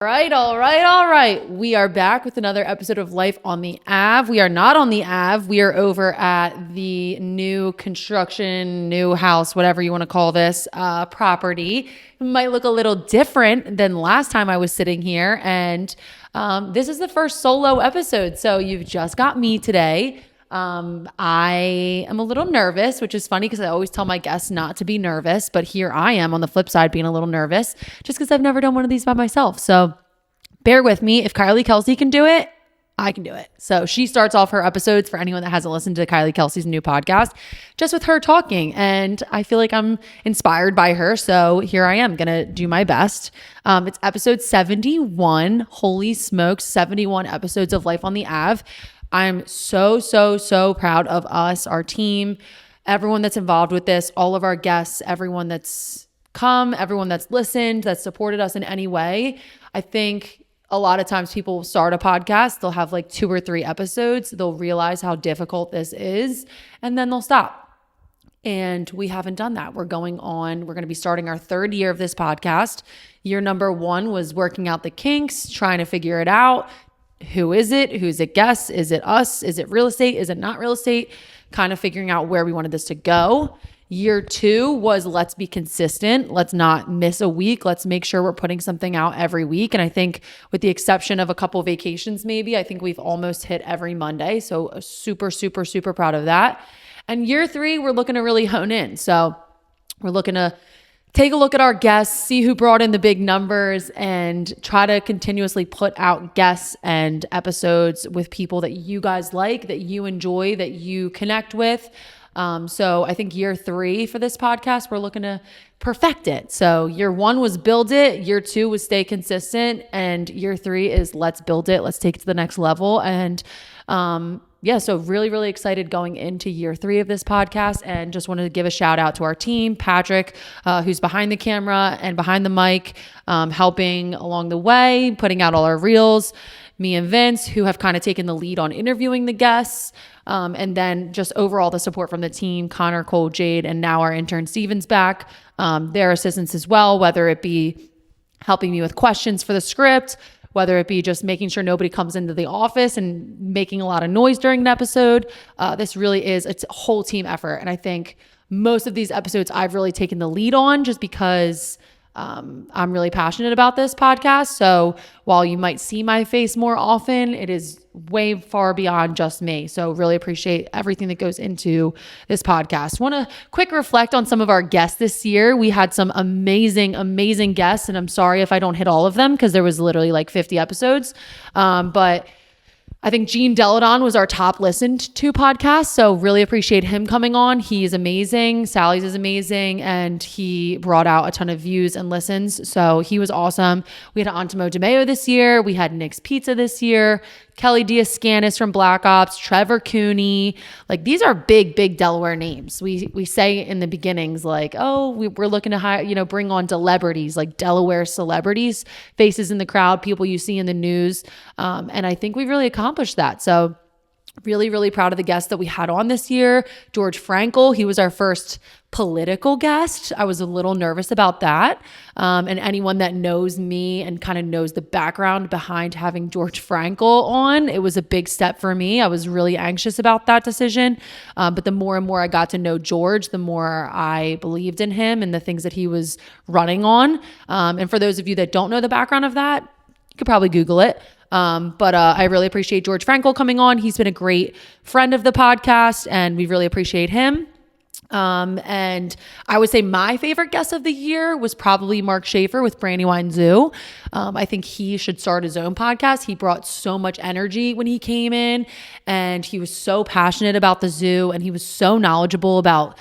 All right. We are back with another episode of Life on the Ave. We are not on the Ave. We are over at the new construction, new house, whatever you want to call this, property. It might look a little different than last time I was sitting here. And this is the first solo episode. So you've just got me today. I am a little nervous, which is funny because I always tell my guests not to be nervous, but here I am on the flip side being a little nervous just because I've never done one of these by myself. So bear with me. If Kylie Kelsey can do it, I can do it. So she starts off her episodes, for anyone that hasn't listened to Kylie Kelsey's new podcast, just with her talking. And I feel like I'm inspired by her. So here I am going to do my best. It's episode 71. Holy smokes, 71 episodes of Life on the Ave. I'm so proud of us, our team, everyone that's involved with this, all of our guests, everyone that's come, everyone that's listened, that's supported us in any way. I think a lot of times people will start a podcast, they'll have like 2 or 3 episodes, they'll realize how difficult this is, and then they'll stop. And we haven't done that. We're going to be starting our 3rd year of this podcast. Year number 1 was working out the kinks, trying to figure it out. Who is it? Who's it guests? Is it us? Is it real estate? Is it not real estate? Kind of figuring out where we wanted this to go. Year 2 was let's be consistent. Let's not miss a week. Let's make sure we're putting something out every week. And I think with the exception of a couple vacations, maybe, I think we've almost hit every Monday. So super proud of that. And year 3, we're looking to really hone in. So we're looking to take a look at our guests, see who brought in the big numbers, and try to continuously put out guests and episodes with people that you guys like, that you enjoy, that you connect with. So I think year 3 for this podcast, we're looking to perfect it. So year 1 was build it. Year 2 was stay consistent. And year 3 is let's build it. Let's take it to the next level. And, so really excited going into year 3 of this podcast, and just wanted to give a shout out to our team, Patrick, who's behind the camera and behind the mic, helping along the way, putting out all our reels, me and Vince, who have kind of taken the lead on interviewing the guests, and then just overall the support from the team, Connor, Cole, Jade, and now our intern Steven's back, their assistance as well, whether it be helping me with questions for the script, whether it be just making sure nobody comes into the office and making a lot of noise during an episode. This really is, it's a whole team effort. And I think most of these episodes I've really taken the lead on just because I'm really passionate about this podcast. So while you might see my face more often, it is way far beyond just me. So really appreciate everything that goes into this podcast. Want to quick reflect on some of our guests this year. We had some amazing guests, and I'm sorry if I don't hit all of them because there was literally like 50 episodes. But I think Gene Deladon was our top listened to podcast. So really appreciate him coming on. He's amazing. Sally's is amazing. And he brought out a ton of views and listens. So he was awesome. We had Antimo DeMeo this year. We had Nick's Pizza this year. Kelly Diaz-Scanis from Black Ops, Trevor Cooney. Like, these are big Delaware names. We say in the beginnings, like, oh, we're looking to hire, bring on celebrities, like Delaware celebrities, faces in the crowd, people you see in the news. And I think we've really accomplished that. So really proud of the guests that we had on this year. George Frankel, he was our first political guest. I was a little nervous about that. And anyone that knows me and kind of knows the background behind having George Frankel on, it was a big step for me. I was really anxious about that decision. But the more and more I got to know George, the more I believed in him and the things that he was running on. And for those of you that don't know the background of that, you could probably Google it. But I really appreciate George Frankel coming on. He's been a great friend of the podcast, and we really appreciate him. And I would say my favorite guest of the year was probably Mark Schaefer with Brandywine Zoo. I think he should start his own podcast. He brought so much energy when he came in, and he was so passionate about the zoo, and he was so knowledgeable about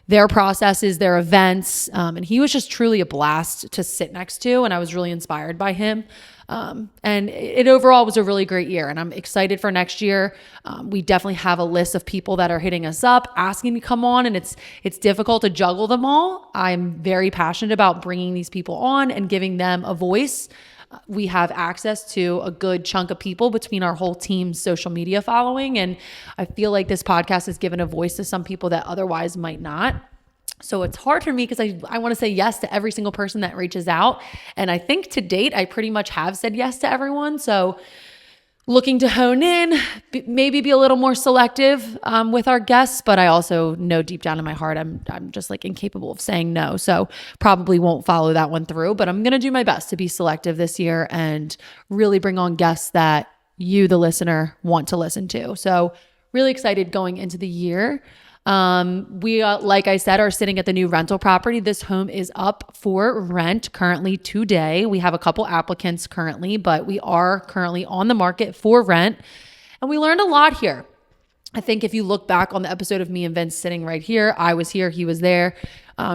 their processes, their events. And he was just truly a blast to sit next to. And I was really inspired by him. And it overall was a really great year, and I'm excited for next year. We definitely have a list of people that are hitting us up, asking to come on, and it's difficult to juggle them all. I'm very passionate about bringing these people on and giving them a voice. We have access to a good chunk of people between our whole team's social media following. And I feel like this podcast has given a voice to some people that otherwise might not. So it's hard for me because I want to say yes to every single person that reaches out. And I think to date, I pretty much have said yes to everyone. So looking to hone in, maybe be a little more selective with our guests, but I also know deep down in my heart, I'm just like incapable of saying no. So probably won't follow that one through, but I'm going to do my best to be selective this year and really bring on guests that you, the listener, want to listen to. So really excited going into the year. We, like I said, are sitting at the new rental property. This home is up for rent currently today. We have a couple applicants currently, but we are currently on the market for rent. And we learned a lot here. I think if you look back on the episode of me and Vince sitting right here, I was here, he was there,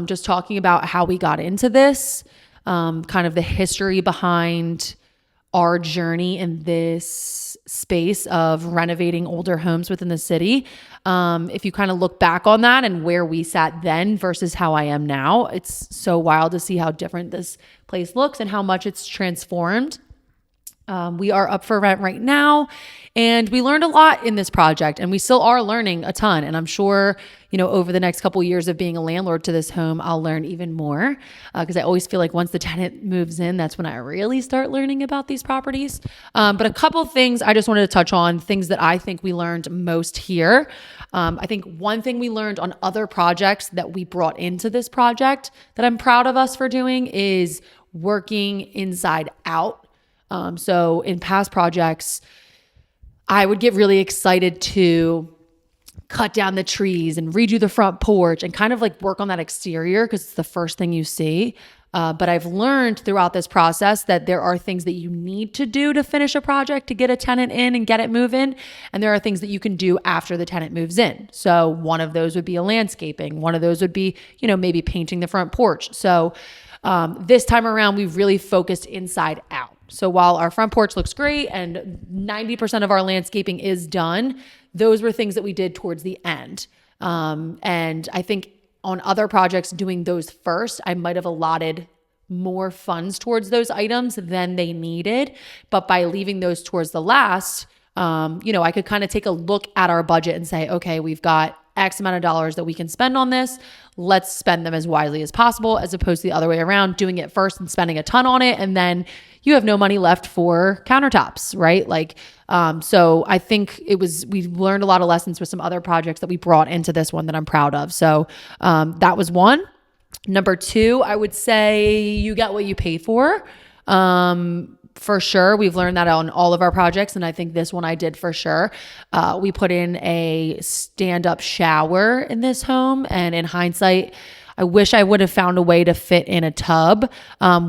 just talking about how we got into this, kind of the history behind our journey in this space of renovating older homes within the city. If you kind of look back on that and where we sat then versus how I am now, it's so wild to see how different this place looks and how much it's transformed. We are up for rent right now, and we learned a lot in this project, and we still are learning a ton. And I'm sure, over the next couple of years of being a landlord to this home, I'll learn even more because I always feel like once the tenant moves in, that's when I really start learning about these properties. But a couple of things I just wanted to touch on, things that I think we learned most here. I think one thing we learned on other projects that we brought into this project that I'm proud of us for doing is working inside out. So in past projects, I would get really excited to cut down the trees and redo the front porch and kind of like work on that exterior because it's the first thing you see. But I've learned throughout this process that there are things that you need to do to finish a project to get a tenant in and get it moving. And there are things that you can do after the tenant moves in. So one of those would be a landscaping. One of those would be, maybe painting the front porch. So this time around, we really focused inside out. So while our front porch looks great and 90% of our landscaping is done, those were things that we did towards the end. And I think on other projects, doing those first, I might have allotted more funds towards those items than they needed. But by leaving those towards the last, I could kind of take a look at our budget and say, okay, we've got X amount of dollars that we can spend on this. Let's spend them as wisely as possible, as opposed to the other way around, doing it first and spending a ton on it. And then you have no money left for countertops, right? So I think we learned a lot of lessons with some other projects that we brought into this one that I'm proud of. So that was one. Number two, I would say you get what you pay for. For sure. We've learned that on all of our projects. And I think this one I did for sure. We put in a stand-up shower in this home. And in hindsight, I wish I would have found a way to fit in a tub.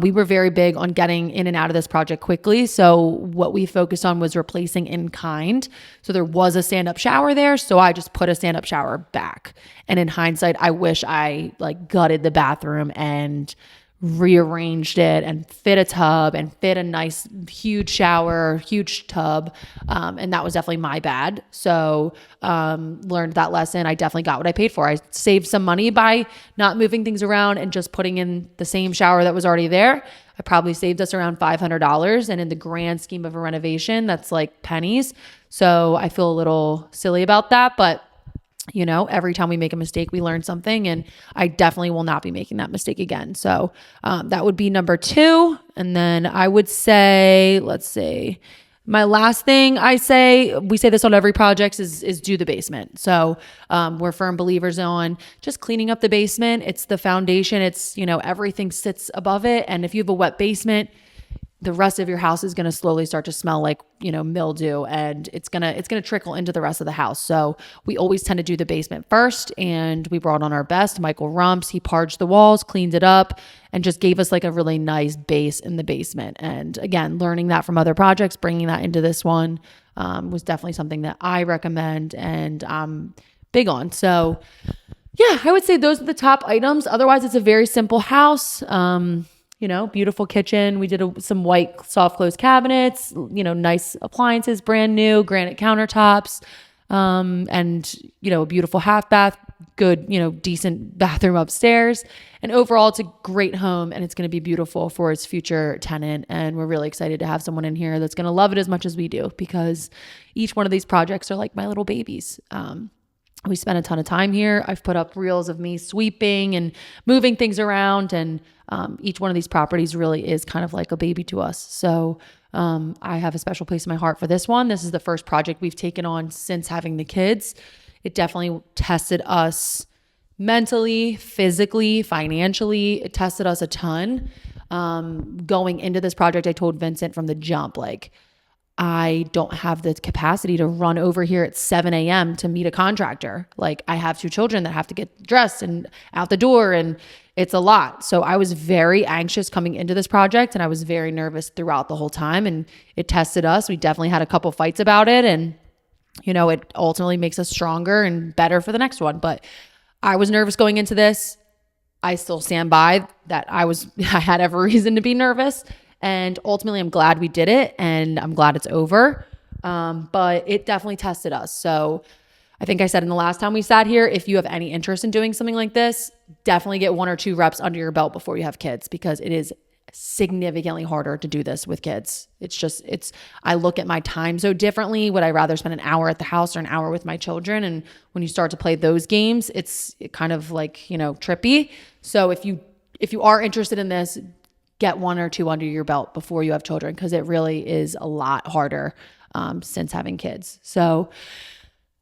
We were very big on getting in and out of this project quickly. So what we focused on was replacing in kind. So there was a stand-up shower there. So I just put a stand-up shower back. And in hindsight, I wish I gutted the bathroom and rearranged it and fit a tub and fit a nice huge shower, huge tub. And that was definitely my bad. So learned that lesson. I definitely got what I paid for. I saved some money by not moving things around and just putting in the same shower that was already there. I probably saved us around $500. And in the grand scheme of a renovation, that's like pennies. So I feel a little silly about that, but every time we make a mistake, we learn something, and I definitely will not be making that mistake again. So that would be number two. And then I would say, let's see, my last thing we say this on every project is do the basement. So we're firm believers on just cleaning up the basement. It's the foundation. It's, everything sits above it. And if you have a wet basement, the rest of your house is going to slowly start to smell like, mildew, and it's going to trickle into the rest of the house. So we always tend to do the basement first, and we brought on our best, Michael Rumps. He parged the walls, cleaned it up, and just gave us a really nice base in the basement. And again, learning that from other projects, bringing that into this one was definitely something that I recommend and I'm big on. So yeah, I would say those are the top items. Otherwise, it's a very simple house. Beautiful kitchen. We did some white soft close cabinets, nice appliances, brand new granite countertops, and, a beautiful half bath, good, decent bathroom upstairs. And overall, it's a great home, and it's going to be beautiful for its future tenant. And we're really excited to have someone in here that's going to love it as much as we do, because each one of these projects are like my little babies. We spent a ton of time here. I've put up reels of me sweeping and moving things around, and each one of these properties really is kind of like a baby to us. So I have a special place in my heart for this one. This is the first project we've taken on since having the kids. It definitely tested us mentally, physically, financially. It tested us a ton. Going into this project, I told Vincent from the jump, like, I don't have the capacity to run over here at 7 a.m. to meet a contractor. Like, I have 2 children that have to get dressed and out the door, and it's a lot. So I was very anxious coming into this project, and I was very nervous throughout the whole time, and it tested us. We definitely had a couple fights about it, and it ultimately makes us stronger and better for the next one. But I was nervous going into this. I still stand by that. I had every reason to be nervous. And ultimately, I'm glad we did it, and I'm glad it's over. But it definitely tested us. So I think I said in the last time we sat here, if you have any interest in doing something like this, definitely get 1 or 2 reps under your belt before you have kids, because it is significantly harder to do this with kids. I look at my time so differently. Would I rather spend an hour at the house or an hour with my children? And when you start to play those games, it's kind of like, trippy. So if you are interested in this, get 1 or 2 under your belt before you have children, because it really is a lot harder since having kids. So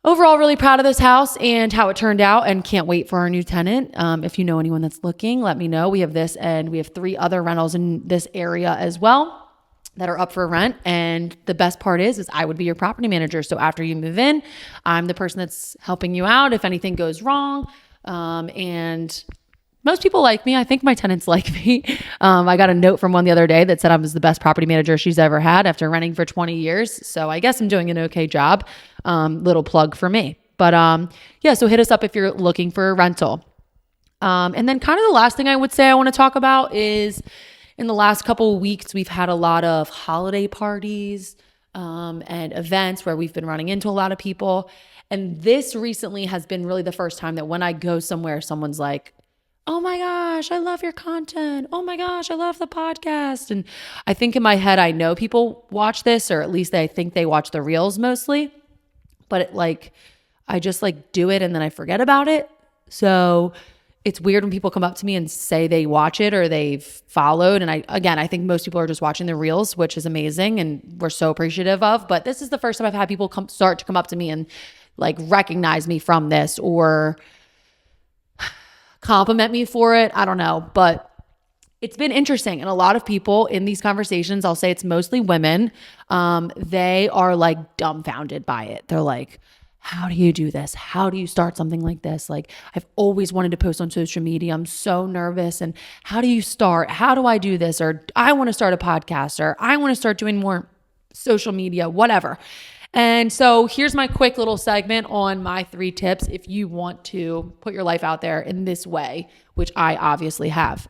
overall, really proud of this house and how it turned out, and can't wait for our new tenant. If you know anyone that's looking, let me know. We have this, and we have 3 other rentals in this area as well that are up for rent. And the best part is I would be your property manager. So after you move in, I'm the person that's helping you out if anything goes wrong. And most people like me. I think my tenants like me. I got a note from one the other day that said I was the best property manager she's ever had after renting for 20 years. So I guess I'm doing an okay job. Little plug for me. But so hit us up if you're looking for a rental. And then kind of the last thing I would say I want to talk about is, in the last couple of weeks, we've had a lot of holiday parties and events where we've been running into a lot of people. And this recently has been really the first time that when I go somewhere, someone's like, "Oh my gosh, I love your content. Oh my gosh, I love the podcast." And I think in my head, I know people watch this, or at least I think they watch the reels mostly. But I just do it and then I forget about it. So it's weird when people come up to me and say they watch it or they've followed. And I think most people are just watching the reels, which is amazing and we're so appreciative of. But this is the first time I've had people start to come up to me and recognize me from this, or compliment me for it. I don't know, but it's been interesting. And a lot of people in these conversations, I'll say it's mostly women, they are dumbfounded by it. They're like, "How do you do this? How do you start something like this? I've always wanted to post on social media. I'm so nervous. And how do you start? How do I do this? Or I want to start a podcast, or I want to start doing more social media, whatever." And so here's my quick little segment on my 3 tips if you want to put your life out there in this way, which I obviously have.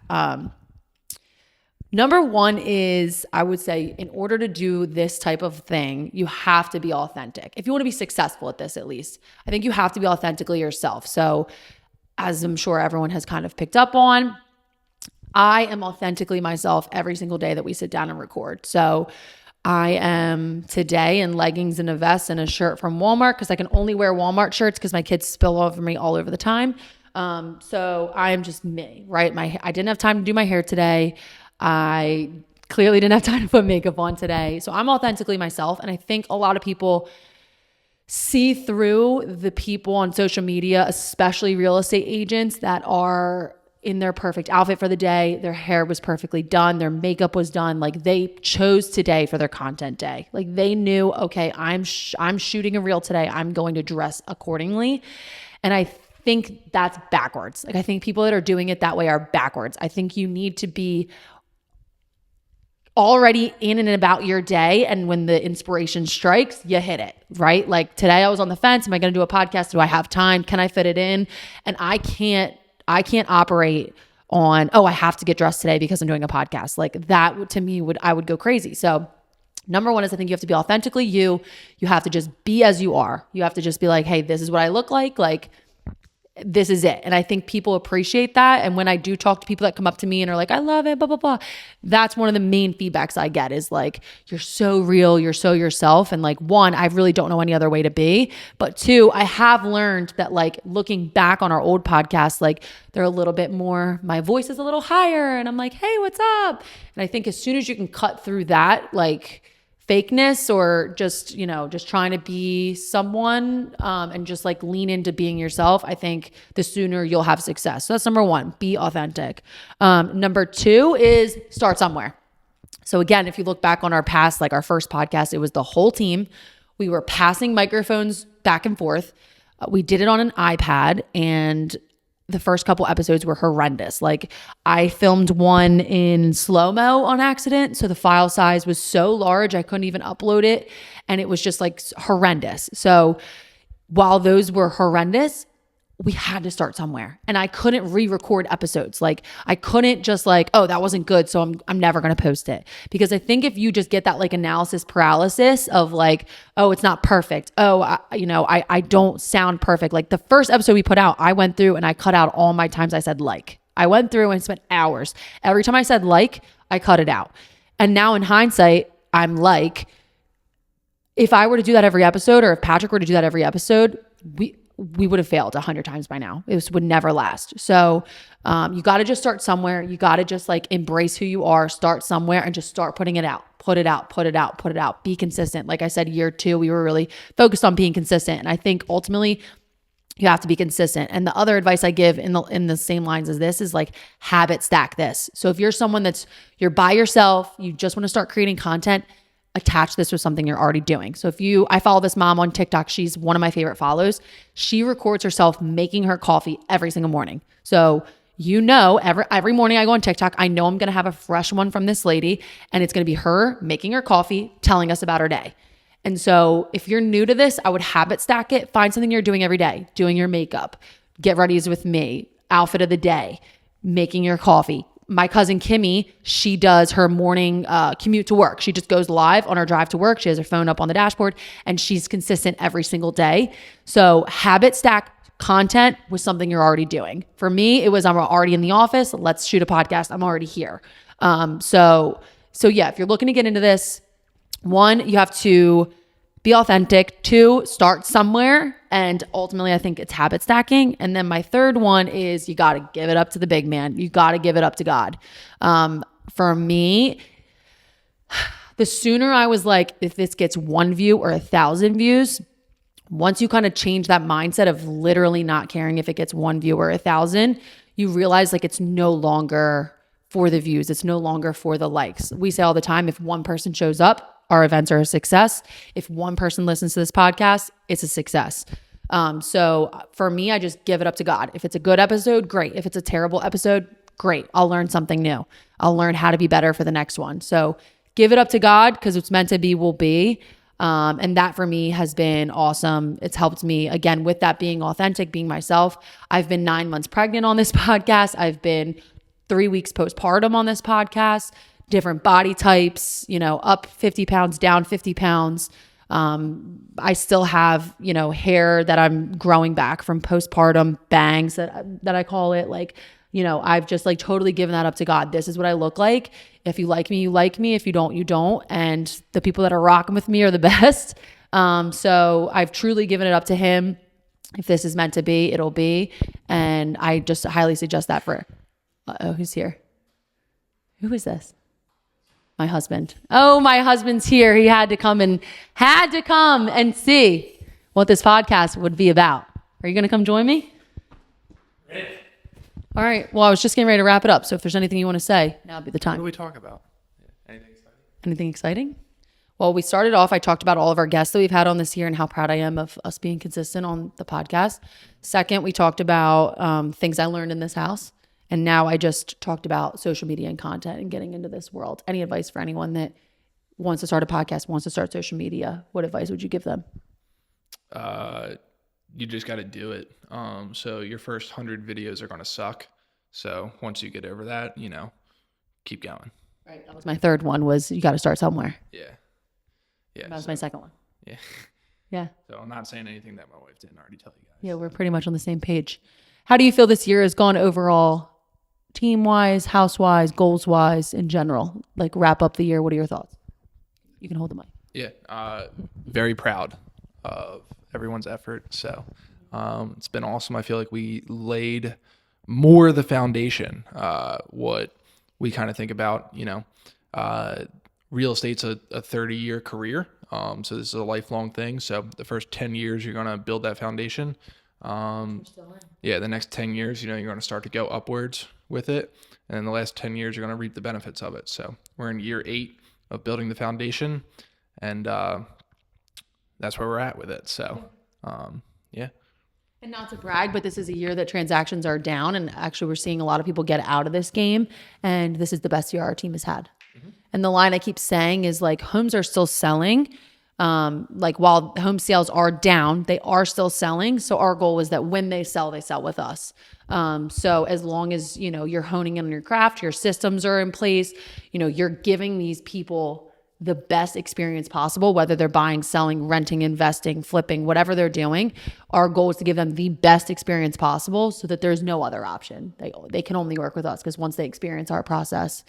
Number 1 is, I would say, in order to do this type of thing, you have to be authentic. If you want to be successful at this, at least, I think you have to be authentically yourself. So as I'm sure everyone has kind of picked up on, I am authentically myself every single day that we sit down and record. So I am today in leggings and a vest and a shirt from Walmart, because I can only wear Walmart shirts because my kids spill over me all over the time. So I am just me, right? I didn't have time to do my hair today. I clearly didn't have time to put makeup on today. So I'm authentically myself. And I think a lot of people see through the people on social media, especially real estate agents, that are in their perfect outfit for the day. Their hair was perfectly done. Their makeup was done. They chose today for their content day. They knew, okay, I'm shooting a reel today. I'm going to dress accordingly. And I think that's backwards. I think people that are doing it that way are backwards. I think you need to be already in and about your day. And when the inspiration strikes, you hit it, right? Today I was on the fence. Am I going to do a podcast? Do I have time? Can I fit it in? And I can't operate on, I have to get dressed today because I'm doing a podcast. That to me I would go crazy. So number 1 is, I think you have to be authentically you. You have to just be as you are. You have to just be like, "Hey, this is what I look like." this is it. And I think people appreciate that. And when I do talk to people that come up to me and are like, I love it, blah, blah, blah. That's one of the main feedbacks I get is like, you're so real, you're so yourself. And like, one, I really don't know any other way to be. But two, I have learned that like looking back on our old podcasts, like they're a little bit more, my voice is a little higher and I'm like, hey, what's up? And I think as soon as you can cut through that, like fakeness or just, just trying to be someone and just like lean into being yourself, I think the sooner you'll have success. So that's number one, be authentic. Number two is start somewhere. So again, if you look back on our past, like our first podcast, it was the whole team. We were passing microphones back and forth. We did it on an iPad and the first couple episodes were horrendous. Like I filmed one in slow-mo on accident. So the file size was so large, I couldn't even upload it. And it was just like horrendous. So while those were horrendous, we had to start somewhere. And I couldn't re-record episodes. Like I couldn't just like, oh, that wasn't good, so I'm never going to post it. Because I think if you just get that like analysis paralysis of like, oh, it's not perfect. Oh, I don't sound perfect. Like the first episode we put out, I went through and I cut out all my times I said like. I went through and spent hours. Every time I said like, I cut it out. And now in hindsight, I'm like, if I were to do that every episode, or if Patrick were to do that every episode, we would have failed 100 times by now. It would never last. So you got to just start somewhere. You got to just like embrace who you are, start somewhere and just start putting it out, put it out, be consistent. Like I said, year 2, we were really focused on being consistent. And I think ultimately you have to be consistent. And the other advice I give in the same lines as this is like habit stack this. So if you're someone you're by yourself, you just want to start creating content, attach this with something you're already doing. So I follow this mom on TikTok. She's one of my favorite follows. She records herself making her coffee every single morning. So every morning I go on TikTok, I know I'm going to have a fresh one from this lady and it's going to be her making her coffee, telling us about her day. And so if you're new to this, I would habit stack it. Find something you're doing every day, doing your makeup, get readies with me, outfit of the day, making your coffee. My cousin Kimmy, she does her morning commute to work. She just goes live on her drive to work. She has her phone up on the dashboard and she's consistent every single day. So habit stack content with something you're already doing. For me, it was I'm already in the office. Let's shoot a podcast. I'm already here. So yeah, if you're looking to get into this, 1, you have to be authentic. 2, start somewhere. And ultimately, I think it's habit stacking. And then my third one is you got to give it up to the big man. You got to give it up to God. For me, the sooner I was like, if this gets 1 view or 1,000 views, once you kind of change that mindset of literally not caring if it gets 1 view or 1,000, you realize like it's no longer for the views. It's no longer for the likes. We say all the time, if one person shows up, our events are a success. If one person listens to this podcast, it's a success. So for me, I just give it up to God. If it's a good episode, great. If it's a terrible episode, great. I'll learn something new. I'll learn how to be better for the next one. So give it up to God because it's meant to be will be. And that for me has been awesome. It's helped me again with that being authentic, being myself. I've been 9 months pregnant on this podcast. I've been 3 weeks postpartum on this podcast. Different body types, up 50 pounds, down 50 pounds. I still have, hair that I'm growing back from postpartum, bangs that I call it. Like, I've just like totally given that up to God. This is what I look like. If you like me, you like me. If you don't, you don't. And the people that are rocking with me are the best. So I've truly given it up to him. If this is meant to be, it'll be. And I just highly suggest that for, who's here? Who is this? My husband. Oh, my husband's here. He had to come and see what this podcast would be about. Are you going to come join me? Yeah. All right. Well, I was just getting ready to wrap it up. So if there's anything you want to say, now would be the time. What do we talk about? Anything exciting? Anything exciting? Well, we started off, I talked about all of our guests that we've had on this year and how proud I am of us being consistent on the podcast. Second, we talked about things I learned in this house. And now I just talked about social media and content and getting into this world. Any advice for anyone that wants to start a podcast, wants to start social media? What advice would you give them? You just got to do it. So your first 100 videos are going to suck. So once you get over that, keep going. Right. That was my third one was you got to start somewhere. Yeah. That was my second one. Yeah. Yeah. So I'm not saying anything that my wife didn't already tell you guys. Yeah, we're pretty much on the same page. How do you feel this year has gone overall, team-wise, house-wise, goals-wise, in general? Like, wrap up the year. What are your thoughts? You can hold the mic. Yeah, very proud of everyone's effort. So it's been awesome. I feel like we laid more of the foundation. What we kind of think about, real estate's a 30-year career. So this is a lifelong thing. So the first 10 years, you're going to build that foundation. The next 10 years, you're going to start to go upwards with it. And in the last 10 years, you're going to reap the benefits of it. So we're in year 8 of building the foundation. And that's where we're at with it. So, yeah. And not to brag, but this is a year that transactions are down. And actually, we're seeing a lot of people get out of this game. And this is the best year our team has had. Mm-hmm. And the line I keep saying is like, homes are still selling. Like while home sales are down, they are still selling. So our goal is that when they sell with us. So as long as, you're honing in on your craft, your systems are in place, you're giving these people the best experience possible, whether they're buying, selling, renting, investing, flipping, whatever they're doing. Our goal is to give them the best experience possible so that there's no other option. They can only work with us because once they experience our process,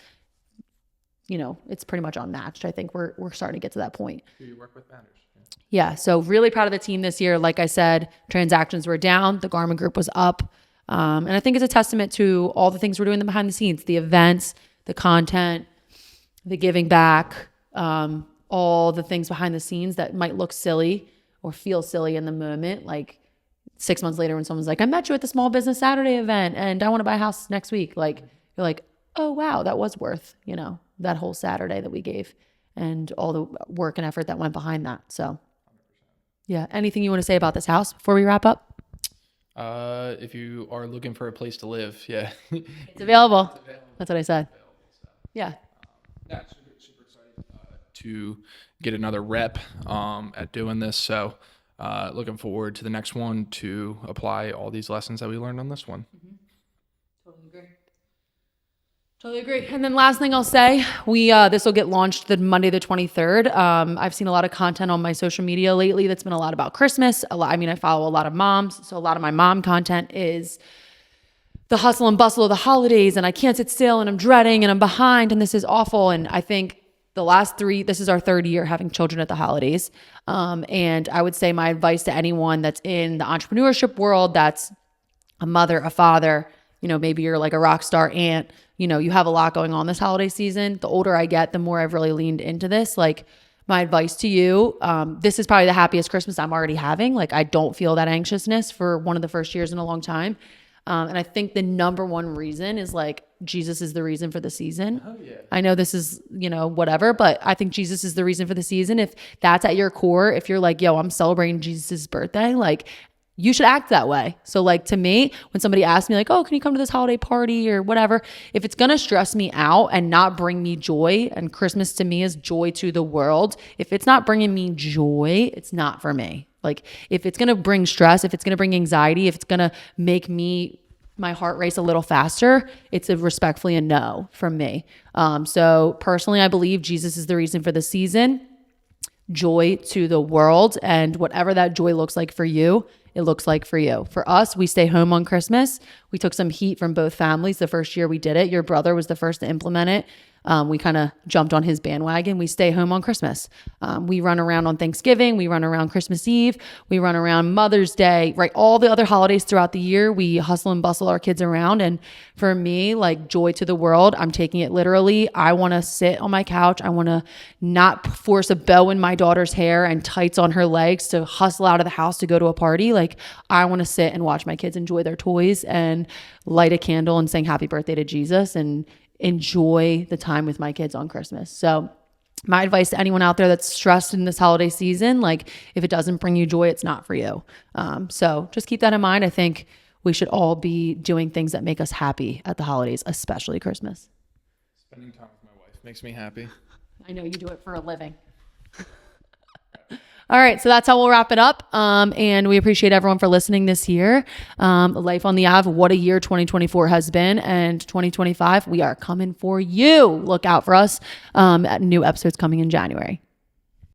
it's pretty much unmatched. I think we're starting to get to that point. Who you work with matters. Yeah. So really proud of the team this year. Like I said, transactions were down. The Garmin Group was up. And I think it's a testament to all the things we're doing behind the scenes, the events, the content, the giving back, all the things behind the scenes that might look silly or feel silly in the moment. Like 6 months later when someone's like, I met you at the Small Business Saturday event and I want to buy a house next week. Like, you're like, oh, wow, that was worth, that whole Saturday that we gave and all the work and effort that went behind that. So yeah. Anything you want to say about this house before we wrap up? If you are looking for a place to live, yeah. It's available. That's what I said. Yeah. Super excited to get another rep at doing this. So looking forward to the next one to apply all these lessons that we learned on this one. Mm-hmm. Totally agree. And then last thing I'll say, this will get launched the Monday the 23rd. I've seen a lot of content on my social media lately that's been a lot about Christmas. I follow a lot of moms, so a lot of my mom content is the hustle and bustle of the holidays, and I can't sit still, and I'm dreading, and I'm behind, and this is awful. And I think this is our third year having children at the holidays. And I would say my advice to anyone that's in the entrepreneurship world, that's a mother, a father, maybe you're like a rock star aunt, you have a lot going on this holiday season. The older I get, the more I've really leaned into this. Like my advice to you, this is probably the happiest Christmas I'm already having. Like I don't feel that anxiousness for one of the first years in a long time. And I think the number one reason is like Jesus is the reason for the season. Oh, yeah. I know this is, whatever, but I think Jesus is the reason for the season. If that's at your core, if you're like, yo, I'm celebrating Jesus's birthday, like you should act that way. So like to me, when somebody asks me like, oh, can you come to this holiday party or whatever, if it's going to stress me out and not bring me joy, and Christmas to me is joy to the world. If it's not bringing me joy, it's not for me. Like if it's going to bring stress, if it's going to bring anxiety, if it's going to make my heart race a little faster, it's respectfully a no from me. So personally, I believe Jesus is the reason for the season, joy to the world, and whatever that joy looks like for you, it looks like for you. For us, we stay home on Christmas. We took some heat from both families the first year we did it. Your brother was the first to implement it. We kind of jumped on his bandwagon. We stay home on Christmas. We run around on Thanksgiving. We run around Christmas Eve. We run around Mother's Day, right? All the other holidays throughout the year, we hustle and bustle our kids around. And for me, like joy to the world, I'm taking it literally. I want to sit on my couch. I want to not force a bow in my daughter's hair and tights on her legs to hustle out of the house to go to a party. Like I want to sit and watch my kids enjoy their toys and light a candle and sing happy birthday to Jesus and enjoy the time with my kids on Christmas. So my advice to anyone out there that's stressed in this holiday season, like if it doesn't bring you joy, it's not for you. So just keep that in mind. I think we should all be doing things that make us happy at the holidays, especially Christmas. Spending time with my wife makes me happy. I know you do it for a living. All right, so that's how we'll wrap it up. And we appreciate everyone for listening this year. Life on the Ave, what a year 2024 has been. And 2025, we are coming for you. Look out for us. New episodes coming in January.